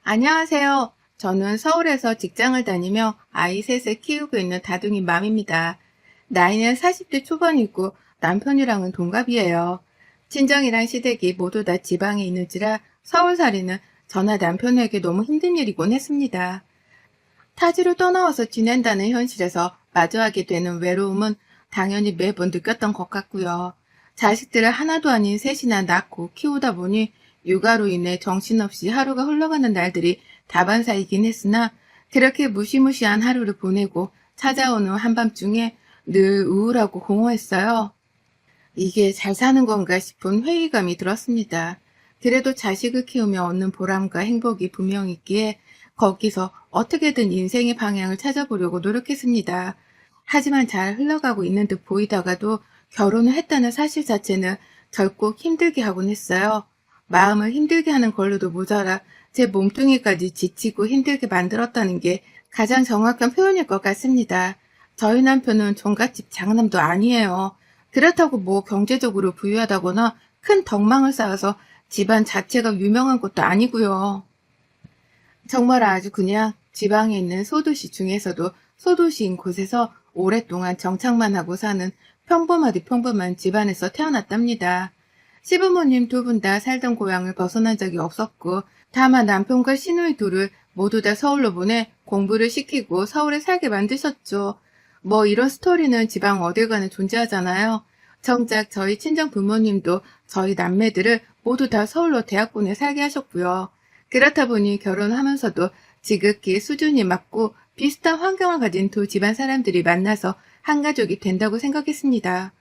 안녕하세요. 저는 서울에서 직장을 다니며 아이 셋을 키우고 있는 다둥이 맘입니다. 나이는 40대 초반이고 남편이랑은 동갑이에요. 친정이랑 시댁이 모두 다 지방에 있는지라 서울살이는 저나 남편에게 너무 힘든 일이곤 했습니다. 타지로 떠나와서 지낸다는 현실에서 마주하게 되는 외로움은 당연히 매번 느꼈던 것 같고요. 자식들을 하나도 아닌 셋이나 낳고 키우다 보니 육아로 인해 정신없이 하루가 흘러가는 날들이 다반사이긴 했으나 그렇게 무시무시한 하루를 보내고 찾아오는 한밤중에 늘 우울하고 공허했어요. 이게 잘 사는 건가 싶은 회의감이 들었습니다. 그래도 자식을 키우며 얻는 보람과 행복이 분명히 있기에 거기서 어떻게든 인생의 방향을 찾아보려고 노력했습니다. 하지만 잘 흘러가고 있는 듯 보이다가도 결혼을 했다는 사실 자체는 결국 힘들게 하곤 했어요. 마음을 힘들게 하는 걸로도 모자라 제 몸뚱이까지 지치고 힘들게 만들었다는 게 가장 정확한 표현일 것 같습니다. 저희 남편은 종갓집 장남도 아니에요. 그렇다고 뭐 경제적으로 부유하다거나 큰 덕망을 쌓아서 집안 자체가 유명한 것도 아니고요. 정말 아주 그냥 지방에 있는 소도시 중에서도 소도시인 곳에서 오랫동안 정착만 하고 사는 평범하디 평범한 집안에서 태어났답니다. 시부모님 두 분 다 살던 고향을 벗어난 적이 없었고 다만 남편과 시누이 둘을 모두 다 서울로 보내 공부를 시키고 서울에 살게 만드셨죠. 뭐 이런 스토리는 지방 어딜 가나 존재하잖아요. 정작 저희 친정 부모님도 저희 남매들을 모두 다 서울로 대학군에 살게 하셨고요. 그렇다 보니 결혼하면서도 지극히 수준이 맞고 비슷한 환경을 가진 두 집안 사람들이 만나서 한 가족이 된다고 생각했습니다.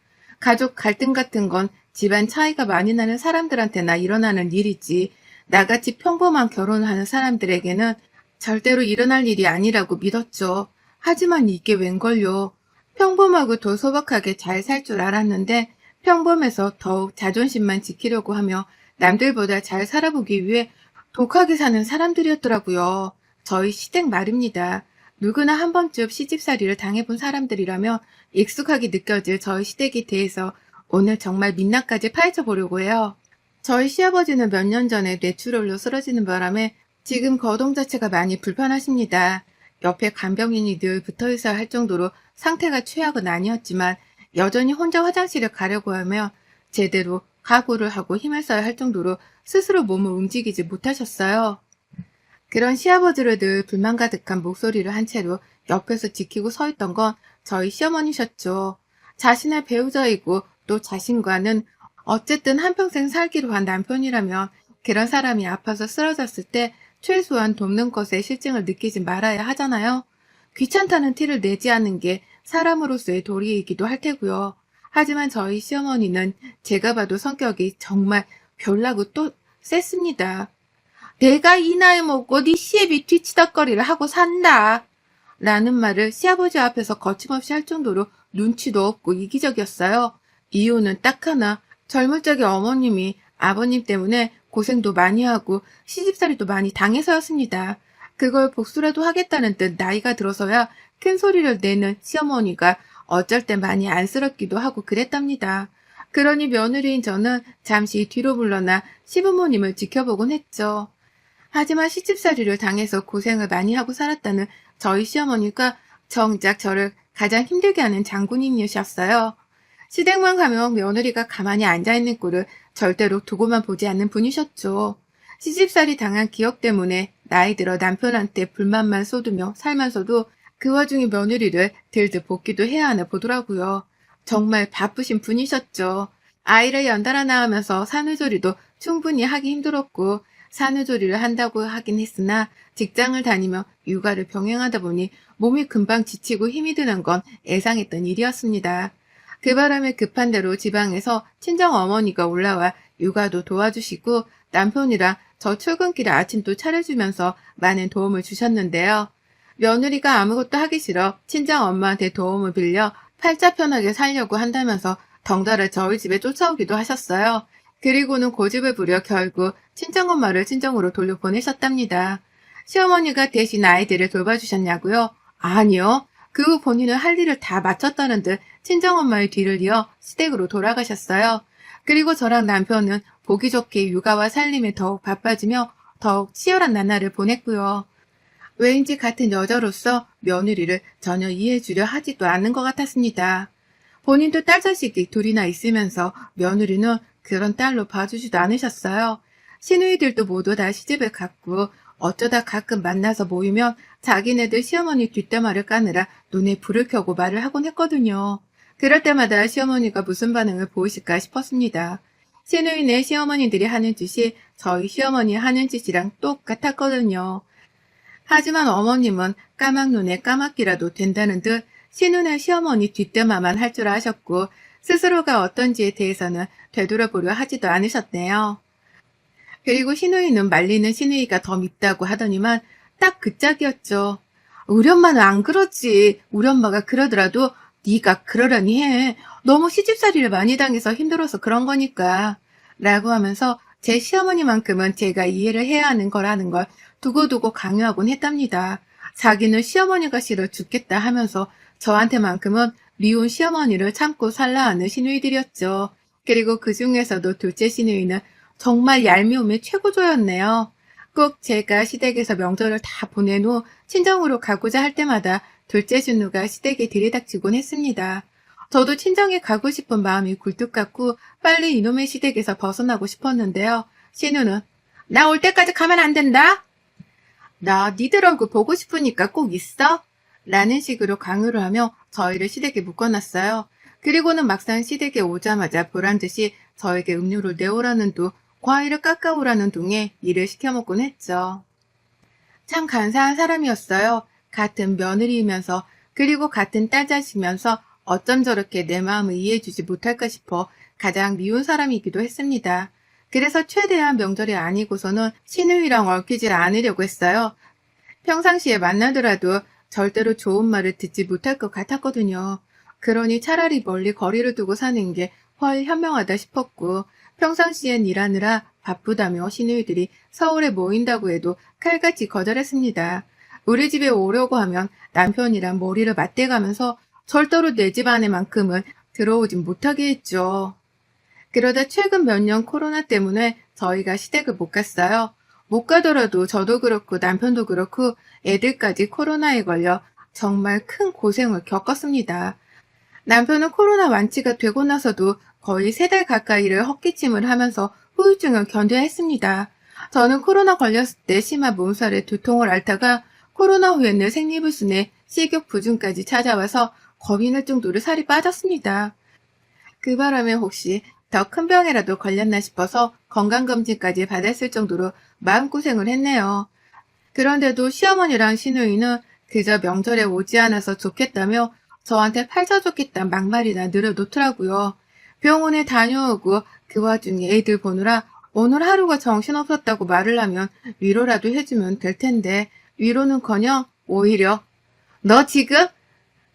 가족 갈등 같은 건 집안 차이가 많이 나는 사람들한테나 일어나는 일이지 나같이 평범한 결혼을 하는 사람들에게는 절대로 일어날 일이 아니라고 믿었죠. 하지만 이게 웬걸요. 평범하고 더 소박하게 잘 살 줄 알았는데 평범해서 더욱 자존심만 지키려고 하며 남들보다 잘 살아보기 위해 독하게 사는 사람들이었더라고요. 저희 시댁 말입니다. 누구나 한 번쯤 시집살이를 당해본 사람들이라면 익숙하게 느껴질 저희 시댁에 대해서 오늘 정말 민낯까지 파헤쳐 보려고 해요. 저희 시아버지는 몇 년 전에 뇌출혈로 쓰러지는 바람에 지금 거동 자체가 많이 불편하십니다. 옆에 간병인이 늘 붙어 있어야 할 정도로 상태가 최악은 아니었지만 여전히 혼자 화장실을 가려고 하며 제대로 각오를 하고 힘을 써야 할 정도로 스스로 몸을 움직이지 못하셨어요. 그런 시아버지를 늘 불만 가득한 목소리를 한 채로 옆에서 지키고 서 있던 건 저희 시어머니셨죠. 자신의 배우자이고 또 자신과는 어쨌든 한평생 살기로 한 남편이라면 그런 사람이 아파서 쓰러졌을 때 최소한 돕는 것에 실증을 느끼지 말아야 하잖아요. 귀찮다는 티를 내지 않는 게 사람으로서의 도리이기도 할 테고요. 하지만 저희 시어머니는 제가 봐도 성격이 정말 별나고 또 셌습니다. 내가 이 나이 먹고 네 시애비 뒤치덕거리를 하고 산다. 라는 말을 시아버지 앞에서 거침없이 할 정도로 눈치도 없고 이기적이었어요. 이유는 딱 하나. 젊을 적에 어머님이 아버님 때문에 고생도 많이 하고 시집살이도 많이 당해서였습니다. 그걸 복수라도 하겠다는 듯 나이가 들어서야 큰 소리를 내는 시어머니가 어쩔 때 많이 안쓰럽기도 하고 그랬답니다. 그러니 며느리인 저는 잠시 뒤로 물러나 시부모님을 지켜보곤 했죠. 하지만 시집살이를 당해서 고생을 많이 하고 살았다는 저희 시어머니가 정작 저를 가장 힘들게 하는 장군님이셨어요. 시댁만 가면 며느리가 가만히 앉아있는 꼴을 절대로 두고만 보지 않는 분이셨죠. 시집살이 당한 기억 때문에 나이 들어 남편한테 불만만 쏟으며 살면서도 그 와중에 며느리를 들들 볶기도 해야 하나 보더라고요. 정말 바쁘신 분이셨죠. 아이를 연달아 낳으면서 산후조리도 충분히 하기 힘들었고 산후조리를 한다고 하긴 했으나 직장을 다니며 육아를 병행하다 보니 몸이 금방 지치고 힘이 드는 건 예상했던 일이었습니다. 그 바람에 급한 대로 지방에서 친정 어머니가 올라와 육아도 도와주시고 남편이랑 저 출근길에 아침도 차려주면서 많은 도움을 주셨는데요. 며느리가 아무것도 하기 싫어 친정 엄마한테 도움을 빌려 팔자 편하게 살려고 한다면서 덩달아 저희 집에 쫓아오기도 하셨어요. 그리고는 고집을 부려 결국 친정엄마를 친정으로 돌려보내셨답니다. 시어머니가 대신 아이들을 돌봐주셨냐고요? 아니요. 그 후 본인은 할 일을 다 마쳤다는 듯 친정엄마의 뒤를 이어 시댁으로 돌아가셨어요. 그리고 저랑 남편은 보기 좋게 육아와 살림에 더욱 바빠지며 더욱 치열한 나날을 보냈고요. 왜인지 같은 여자로서 며느리를 전혀 이해해주려 하지도 않는 것 같았습니다. 본인도 딸 자식이 둘이나 있으면서 며느리는 그런 딸로 봐주지도 않으셨어요. 시누이들도 모두 다 시집을 갔고 어쩌다 가끔 만나서 모이면 자기네들 시어머니 뒷담화를 까느라 눈에 불을 켜고 말을 하곤 했거든요. 그럴 때마다 시어머니가 무슨 반응을 보이실까 싶었습니다. 시누이네 시어머니들이 하는 짓이 저희 시어머니 하는 짓이랑 똑같았거든요. 하지만 어머님은 까막 눈에 까맣기라도 된다는 듯 시누네 시어머니 뒷담화만 할 줄 아셨고 스스로가 어떤지에 대해서는 되돌아보려 하지도 않으셨네요. 그리고 시누이는 말리는 시누이가 더 밉다고 하더니만 딱 그 짝이었죠. 우리 엄마는 안 그렇지. 우리 엄마가 그러더라도 네가 그러려니 해. 너무 시집살이를 많이 당해서 힘들어서 그런 거니까. 라고 하면서 제 시어머니만큼은 제가 이해를 해야 하는 거라는 걸 두고두고 강요하곤 했답니다. 자기는 시어머니가 싫어 죽겠다 하면서 저한테만큼은 미운 시어머니를 참고 살라 하는 시누이들이었죠. 그리고 그 중에서도 둘째 시누이는 정말 얄미움의 최고조였네요. 꼭 제가 시댁에서 명절을 다 보낸 후 친정으로 가고자 할 때마다 둘째 시누가 시댁에 들이닥치곤 했습니다. 저도 친정에 가고 싶은 마음이 굴뚝 같고 빨리 이놈의 시댁에서 벗어나고 싶었는데요. 시누는 나 올 때까지 가면 안 된다. 나 니들 얼굴 보고 싶으니까 꼭 있어. 라는 식으로 강요를 하며 저희를 시댁에 묶어놨어요. 그리고는 막상 시댁에 오자마자 보란듯이 저에게 음료를 내오라는 둥, 과일을 깎아오라는 둥에 일을 시켜먹곤 했죠. 참 간사한 사람이었어요. 같은 며느리이면서 그리고 같은 딸자식이면서 어쩜 저렇게 내 마음을 이해해주지 못할까 싶어 가장 미운 사람이기도 했습니다. 그래서 최대한 명절이 아니고서는 시누이랑 얽히질 않으려고 했어요. 평상시에 만나더라도 절대로 좋은 말을 듣지 못할 것 같았거든요. 그러니 차라리 멀리 거리를 두고 사는 게 훨 현명하다 싶었고 평상시엔 일하느라 바쁘다며 시누이들이 서울에 모인다고 해도 칼같이 거절했습니다. 우리 집에 오려고 하면 남편이랑 머리를 맞대가면서 절대로 내 집 안에만큼은 들어오진 못하게 했죠. 그러다 최근 몇 년 코로나 때문에 저희가 시댁을 못 갔어요. 못 가더라도 저도 그렇고 남편도 그렇고 애들까지 코로나에 걸려 정말 큰 고생을 겪었습니다. 남편은 코로나 완치가 되고 나서도 거의 3달 가까이를 헛기침을 하면서 후유증을 견뎌야 했습니다. 저는 코로나 걸렸을 때 심한 몸살에 두통을 앓다가 코로나 후에는 생리불순에 식욕부진까지 찾아와서 겁이 날 정도로 살이 빠졌습니다. 그 바람에 혹시 더 큰 병이라도 걸렸나 싶어서 건강검진까지 받았을 정도로 마음고생을 했네요. 그런데도 시어머니랑 시누이는 그저 명절에 오지 않아서 좋겠다며 저한테 팔자 좋겠다 막말이나 늘어놓더라고요. 병원에 다녀오고 그 와중에 애들 보느라 오늘 하루가 정신없었다고 말을 하면 위로라도 해주면 될 텐데 위로는커녕 오히려 너 지금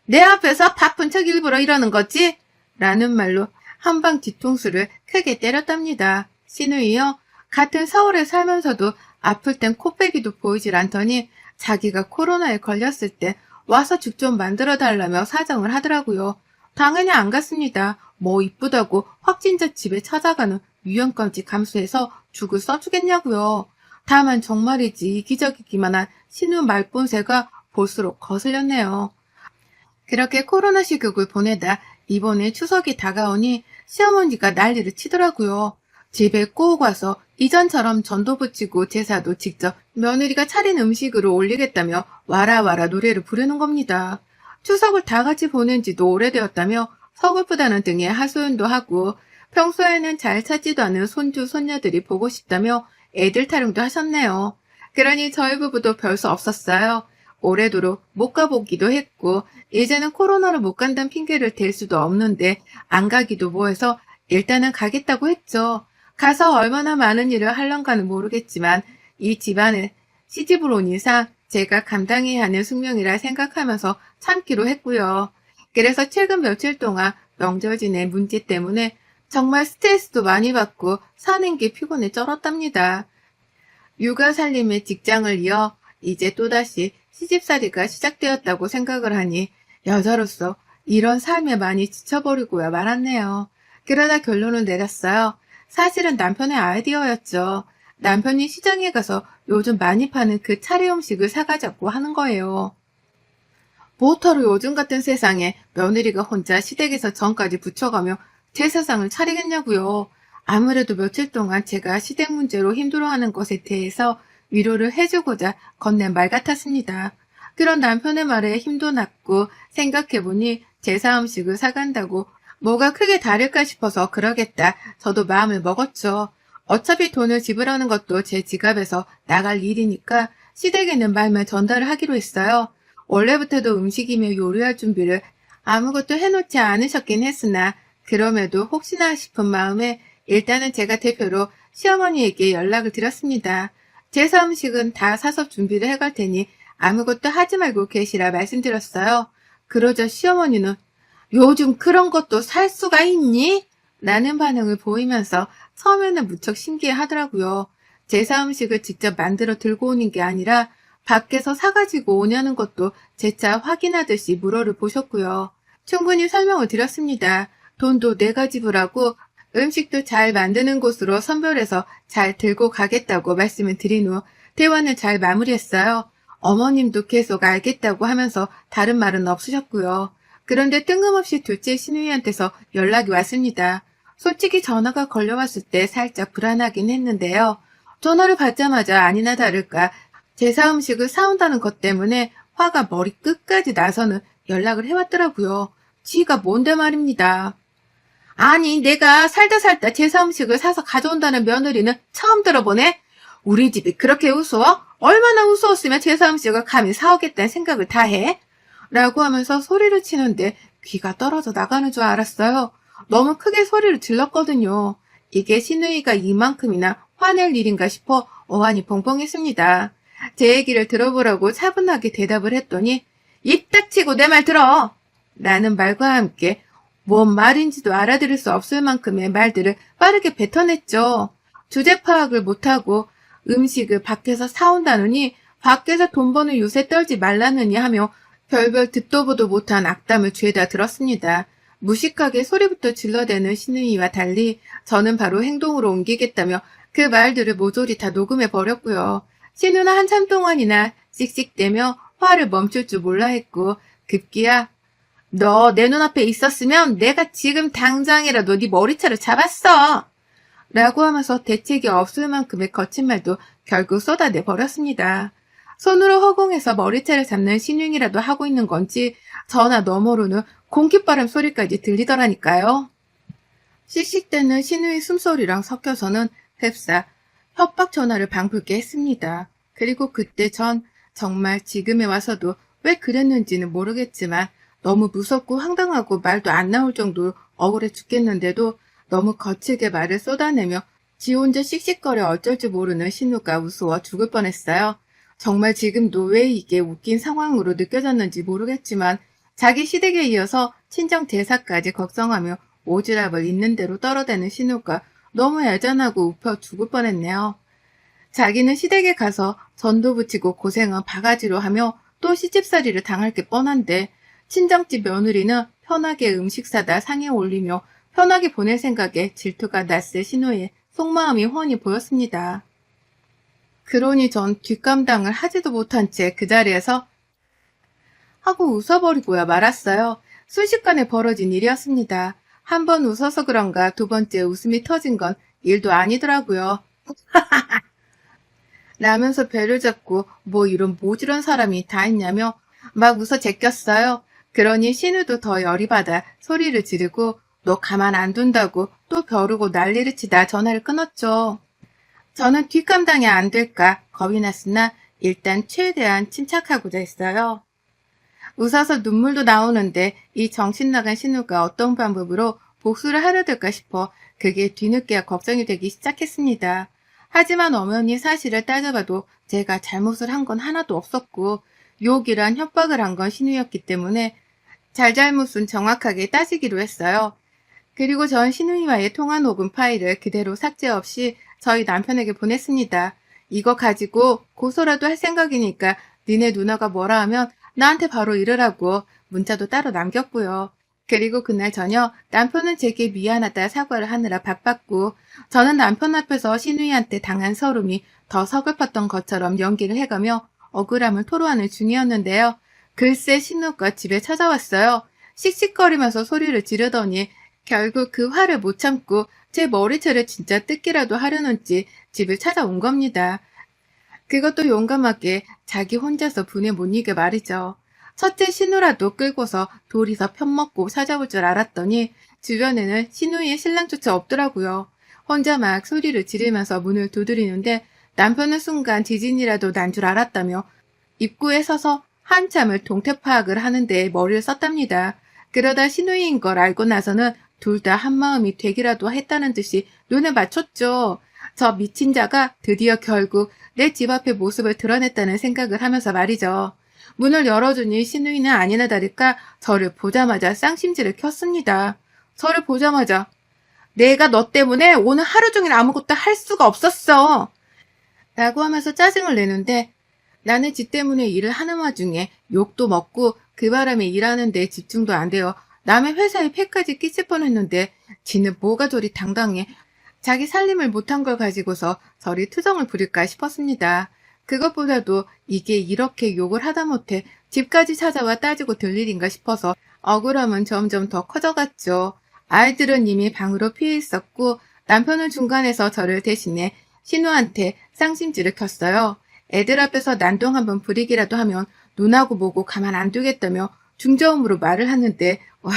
내 앞에서 바쁜 척 일부러 이러는 거지? 라는 말로 한방 뒤통수를 크게 때렸답니다. 시누이요. 같은 서울에 살면서도 아플 땐 코빼기도 보이질 않더니 자기가 코로나에 걸렸을 때 와서 죽 좀 만들어 달라며 사정을 하더라고요. 당연히 안 갔습니다. 뭐 이쁘다고 확진자 집에 찾아가는 위험까지 감수해서 죽을 써주겠냐고요. 다만 정말이지 이기적이기만 한 신우 말본새가 볼수록 거슬렸네요. 그렇게 코로나 시국을 보내다 이번에 추석이 다가오니 시어머니가 난리를 치더라고요. 집에 꼭 와서 이전처럼 전도 붙이고 제사도 직접 며느리가 차린 음식으로 올리겠다며 와라 노래를 부르는 겁니다. 추석을 다 같이 보낸 지도 오래되었다며 서글프다는 등의 하소연도 하고 평소에는 잘 찾지도 않은 손주 손녀들이 보고 싶다며 애들 타령도 하셨네요. 그러니 저희 부부도 별 수 없었어요. 올해도록 못 가보기도 했고 이제는 코로나로 못 간다는 핑계를 댈 수도 없는데 안 가기도 뭐해서 일단은 가겠다고 했죠. 가서 얼마나 많은 일을 할런가는 모르겠지만 이 집안을 시집을 온 이상 제가 감당해야 하는 숙명이라 생각하면서 참기로 했고요. 그래서 최근 며칠 동안 명절 지낸 문제 때문에 정말 스트레스도 많이 받고 사는 게 피곤해 쩔었답니다. 육아 살림에 직장을 이어 이제 또다시 시집살이가 시작되었다고 생각을 하니 여자로서 이런 삶에 많이 지쳐버리고야 말았네요. 그러다 결론을 내렸어요. 사실은 남편의 아이디어였죠. 남편이 시장에 가서 요즘 많이 파는 그 차례 음식을 사가자고 하는 거예요. 뭐하러 요즘 같은 세상에 며느리가 혼자 시댁에서 전까지 붙여가며 제 세상을 차리겠냐고요. 아무래도 며칠 동안 제가 시댁 문제로 힘들어하는 것에 대해서 위로를 해주고자 건넨 말 같았습니다. 그런 남편의 말에 힘도 났고 생각해보니 제사 음식을 사간다고 뭐가 크게 다를까 싶어서 그러겠다. 저도 마음을 먹었죠. 어차피 돈을 지불하는 것도 제 지갑에서 나갈 일이니까 시댁에는 말만 전달을 하기로 했어요. 원래부터도 음식이며 요리할 준비를 아무것도 해놓지 않으셨긴 했으나 그럼에도 혹시나 싶은 마음에 일단은 제가 대표로 시어머니에게 연락을 드렸습니다. 제사 음식은 다 사서 준비를 해갈 테니 아무것도 하지 말고 계시라 말씀드렸어요. 그러자 시어머니는 요즘 그런 것도 살 수가 있니? 라는 반응을 보이면서 처음에는 무척 신기해 하더라고요. 제사 음식을 직접 만들어 들고 오는 게 아니라 밖에서 사가지고 오냐는 것도 재차 확인하듯이 물어를 보셨고요. 충분히 설명을 드렸습니다. 돈도 내가 지불하고 음식도 잘 만드는 곳으로 선별해서 잘 들고 가겠다고 말씀을 드린 후 대화는 잘 마무리했어요. 어머님도 계속 알겠다고 하면서 다른 말은 없으셨고요. 그런데 뜬금없이 둘째 시누이한테서 연락이 왔습니다. 솔직히 전화가 걸려왔을 때 살짝 불안하긴 했는데요. 전화를 받자마자 아니나 다를까 제사 음식을 사온다는 것 때문에 화가 머리 끝까지 나서는 연락을 해왔더라고요. 지가 뭔데 말입니다. 아니, 내가 살다 제사 음식을 사서 가져온다는 며느리는 처음 들어보네? 우리 집이 그렇게 우스워? 얼마나 우스웠으면 제사 음식을 감히 사오겠다는 생각을 다 해? 라고 하면서 소리를 치는데 귀가 떨어져 나가는 줄 알았어요. 너무 크게 소리를 질렀거든요. 이게 시누이가 이만큼이나 화낼 일인가 싶어 어안이 벙벙했습니다. 제 얘기를 들어보라고 차분하게 대답을 했더니 입 닥치고 내 말 들어! 라는 말과 함께 뭔 말인지도 알아들을 수 없을 만큼의 말들을 빠르게 뱉어냈죠. 주제 파악을 못하고 음식을 밖에서 사온다느니 밖에서 돈 버는 유세 떨지 말라느니 하며 별별 듣도 보도 못한 악담을 죄다 들었습니다. 무식하게 소리부터 질러대는 시누이와 달리 저는 바로 행동으로 옮기겠다며 그 말들을 모조리 다 녹음해 버렸고요. 시누는 한참 동안이나 씩씩대며 화를 멈출 줄 몰라 했고 급기야 너 내 눈앞에 있었으면 내가 지금 당장이라도 네 머리채를 잡았어! 라고 하면서 대책이 없을 만큼의 거친 말도 결국 쏟아내 버렸습니다. 손으로 허공에서 머리채를 잡는 신용이라도 하고 있는 건지 전화 너머로는 공깃바람 소리까지 들리더라니까요. 씩씩대는 신우의 숨소리랑 섞여서는 헵사 협박 전화를 방불케 했습니다. 그리고 그때 전 정말 지금에 와서도 왜 그랬는지는 모르겠지만 너무 무섭고 황당하고 말도 안 나올 정도로 억울해 죽겠는데도 너무 거칠게 말을 쏟아내며 지 혼자 씩씩거려 어쩔 줄 모르는 신우가 우스워 죽을 뻔했어요. 정말 지금도 왜 이게 웃긴 상황으로 느껴졌는지 모르겠지만 자기 시댁에 이어서 친정 대사까지 걱정하며 오지랖을 있는 대로 떨어대는 신우가 너무 애잔하고 우겨 죽을 뻔했네요. 자기는 시댁에 가서 전도 붙이고 고생은 바가지로 하며 또 시집살이를 당할 게 뻔한데 친정집 며느리는 편하게 음식 사다 상에 올리며 편하게 보낼 생각에 질투가 났을 신우의 속마음이 훤히 보였습니다. 그러니 전 뒷감당을 하지도 못한 채 그 자리에서 하고 웃어버리고야 말았어요. 순식간에 벌어진 일이었습니다. 한 번 웃어서 그런가 두 번째 웃음이 터진 건 일도 아니더라고요. 라면서 배를 잡고 뭐 이런 모질한 사람이 다 있냐며 막 웃어 제꼈어요. 그러니 신우도 더 열이 받아 소리를 지르고 너 가만 안 둔다고 또 벼르고 난리를 치다 전화를 끊었죠. 저는 뒷감당이 안 될까 겁이 났으나 일단 최대한 침착하고자 했어요. 웃어서 눈물도 나오는데 이 정신나간 신우가 어떤 방법으로 복수를 하려들까 싶어 그게 뒤늦게야 걱정이 되기 시작했습니다. 하지만 어머니 사실을 따져봐도 제가 잘못을 한 건 하나도 없었고 욕이란 협박을 한 건 신우였기 때문에 잘잘못은 정확하게 따지기로 했어요. 그리고 전 신우이와의 통화 녹음 파일을 그대로 삭제 없이 저희 남편에게 보냈습니다. 이거 가지고 고소라도 할 생각이니까 니네 누나가 뭐라 하면 나한테 바로 이르라고 문자도 따로 남겼고요. 그리고 그날 저녁 남편은 제게 미안하다 사과를 하느라 바빴고 저는 남편 앞에서 신우이한테 당한 서름이 더 서글펐던 것처럼 연기를 해가며 억울함을 토로하는 중이었는데요. 글쎄 신우가 집에 찾아왔어요. 씩씩거리면서 소리를 지르더니 결국 그 화를 못 참고 제 머리채를 진짜 뜯기라도 하려는지 집을 찾아온 겁니다. 그것도 용감하게 자기 혼자서 분에 못 이겨 말이죠. 첫째 신우라도 끌고서 둘이서 편먹고 찾아올 줄 알았더니 주변에는 신우이의 신랑조차 없더라고요. 혼자 막 소리를 지르면서 문을 두드리는데 남편은 순간 지진이라도 난 줄 알았다며 입구에 서서 한참을 동태 파악을 하는데 머리를 썼답니다. 그러다 신우이인 걸 알고 나서는 둘 다 한마음이 되기라도 했다는 듯이 눈을 맞췄죠. 저 미친 자가 드디어 결국 내 집 앞의 모습을 드러냈다는 생각을 하면서 말이죠. 문을 열어주니 신우이는 아니나 다를까 저를 보자마자 쌍심지를 켰습니다. 저를 보자마자 내가 너 때문에 오늘 하루 종일 아무것도 할 수가 없었어. 라고 하면서 짜증을 내는데 나는 지 때문에 일을 하는 와중에 욕도 먹고 그 바람에 일하는 데 집중도 안 돼요. 남의 회사에 패까지 끼칠 뻔했는데 지는 뭐가 저리 당당해. 자기 살림을 못한 걸 가지고서 저리 투정을 부릴까 싶었습니다. 그것보다도 이게 이렇게 욕을 하다 못해 집까지 찾아와 따지고 들 일인가 싶어서 억울함은 점점 더 커져갔죠. 아이들은 이미 방으로 피해 있었고 남편은 중간에서 저를 대신해 신우한테 쌍심지를 켰어요. 애들 앞에서 난동 한번 부리기라도 하면 눈하고 보고 가만 안 두겠다며 중저음으로 말을 하는데 와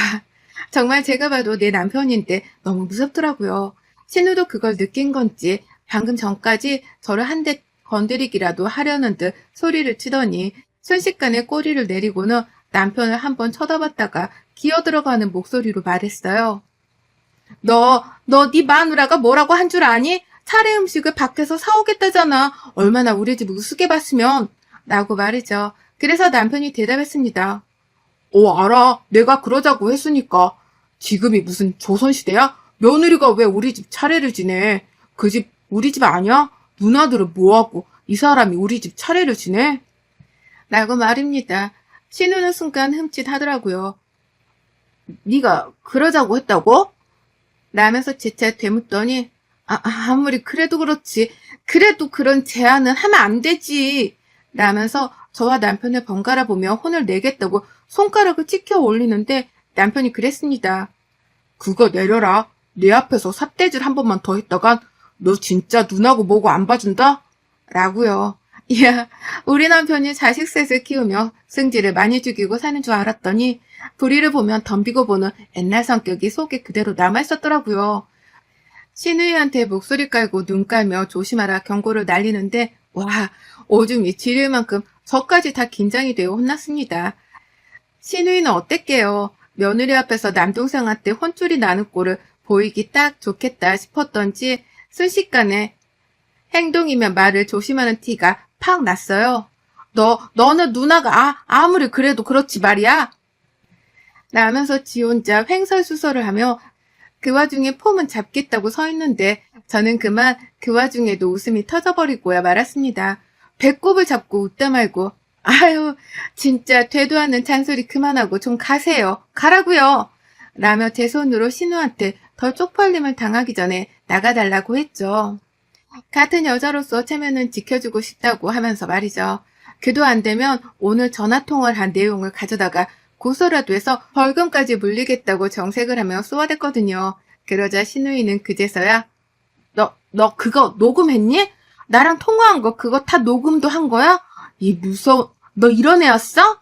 정말 제가 봐도 내 남편인데 너무 무섭더라고요. 신우도 그걸 느낀 건지 방금 전까지 저를 한 대 건드리기라도 하려는 듯 소리를 치더니 순식간에 꼬리를 내리고는 남편을 한번 쳐다봤다가 기어들어가는 목소리로 말했어요. 너 네 마누라가 뭐라고 한 줄 아니? 차례 음식을 밖에서 사오겠다잖아. 얼마나 우리 집 우습게 봤으면. 라고 말이죠. 그래서 남편이 대답했습니다. 알아. 내가 그러자고 했으니까. 지금이 무슨 조선시대야? 며느리가 왜 우리 집 차례를 지내? 그 집 우리 집 아니야? 누나들은 뭐하고 이 사람이 우리 집 차례를 지내? 라고 말입니다. 신우는 순간 흠칫하더라고요. 네가 그러자고 했다고? 라면서 재차 되묻더니 아무리 그래도 그렇지. 그래도 그런 제안은 하면 안 되지. 라면서 저와 남편을 번갈아 보며 혼을 내겠다고 손가락을 찍혀 올리는데 남편이 그랬습니다. 그거 내려라. 내 앞에서 삿대질 한 번만 더 했다간 너 진짜 눈하고 뭐고 안 봐준다? 라고요. 이야, 우리 남편이 자식 셋을 키우며 승질을 많이 죽이고 사는 줄 알았더니 불의를 보면 덤비고 보는 옛날 성격이 속에 그대로 남아있었더라고요. 신우이한테 목소리 깔고 눈 깔며 조심하라 경고를 날리는데 와, 오줌이 지릴 만큼 저까지 다 긴장이 되어 혼났습니다. 신우이는 어땠게요? 며느리 앞에서 남동생한테 혼쭐이 나는 꼴을 보이기 딱 좋겠다 싶었던지 순식간에 행동이면 말을 조심하는 티가 팍 났어요. 너는 누나가 아무리 그래도 그렇지 말이야. 라면서 지 혼자 횡설수설을 하며 그 와중에 폼은 잡겠다고 서 있는데 저는 그만 그 와중에도 웃음이 터져버리고야 말았습니다. 배꼽을 잡고 웃다 말고 아유 진짜 되도 않는 잔소리 그만하고 좀 가세요. 가라고요. 라며 제 손으로 신우한테 더 쪽팔림을 당하기 전에 나가달라고 했죠. 같은 여자로서 체면은 지켜주고 싶다고 하면서 말이죠. 그도 안 되면 오늘 전화통화를 한 내용을 가져다가 고소라도 해서 벌금까지 물리겠다고 정색을 하며 쏘아댔거든요. 그러자 신우이는 그제서야 너 그거 녹음했니? 나랑 통화한 거 그거 다 녹음도 한 거야? 너 이런 애였어?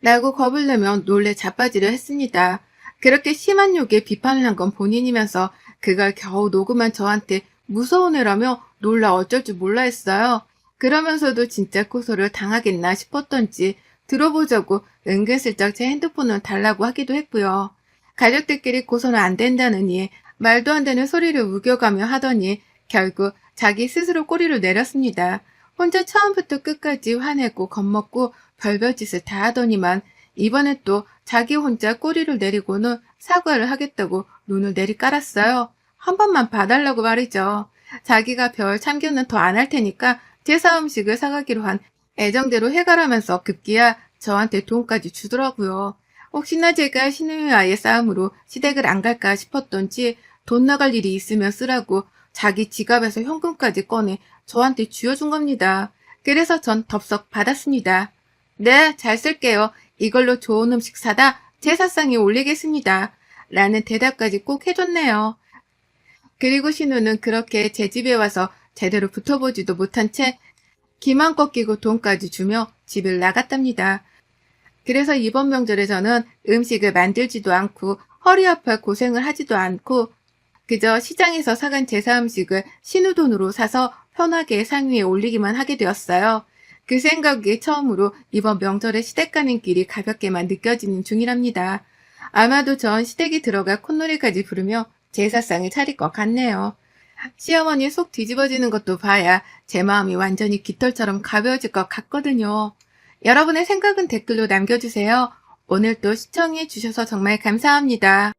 라고 겁을 내며 놀래 자빠지려 했습니다. 그렇게 심한 욕에 비판을 한 건 본인이면서 그걸 겨우 녹음한 저한테 무서운 애라며 놀라 어쩔 줄 몰라 했어요. 그러면서도 진짜 고소를 당하겠나 싶었던지 들어보자고 은근슬쩍 제 핸드폰을 달라고 하기도 했고요. 가족들끼리 고소는 안 된다느니 말도 안 되는 소리를 우겨가며 하더니 결국 자기 스스로 꼬리를 내렸습니다. 혼자 처음부터 끝까지 화내고 겁먹고 별별 짓을 다 하더니만 이번에 또 자기 혼자 꼬리를 내리고는 사과를 하겠다고 눈을 내리깔았어요. 한 번만 봐달라고 말이죠. 자기가 별 참견은 더 안 할 테니까 제사 음식을 사가기로 한 애정대로 해가라면서 급기야 저한테 돈까지 주더라고요. 혹시나 제가 신우이와의 싸움으로 시댁을 안 갈까 싶었던지 돈 나갈 일이 있으면 쓰라고 자기 지갑에서 현금까지 꺼내 저한테 쥐어준 겁니다. 그래서 전 덥석 받았습니다. 네, 잘 쓸게요. 이걸로 좋은 음식 사다 제사상에 올리겠습니다. 라는 대답까지 꼭 해줬네요. 그리고 신우는 그렇게 제 집에 와서 제대로 붙어보지도 못한 채 기만 꺾이고 돈까지 주며 집을 나갔답니다. 그래서 이번 명절에 저는 음식을 만들지도 않고 허리 아파 고생을 하지도 않고 그저 시장에서 사간 제사 음식을 신우 돈으로 사서 편하게 상위에 올리기만 하게 되었어요. 그 생각이 처음으로 이번 명절에 시댁 가는 길이 가볍게만 느껴지는 중이랍니다. 아마도 전 시댁이 들어갈 콧노래까지 부르며 제사상을 차릴 것 같네요. 시어머니 속 뒤집어지는 것도 봐야 제 마음이 완전히 깃털처럼 가벼워질 것 같거든요. 여러분의 생각은 댓글로 남겨주세요. 오늘도 시청해 주셔서 정말 감사합니다.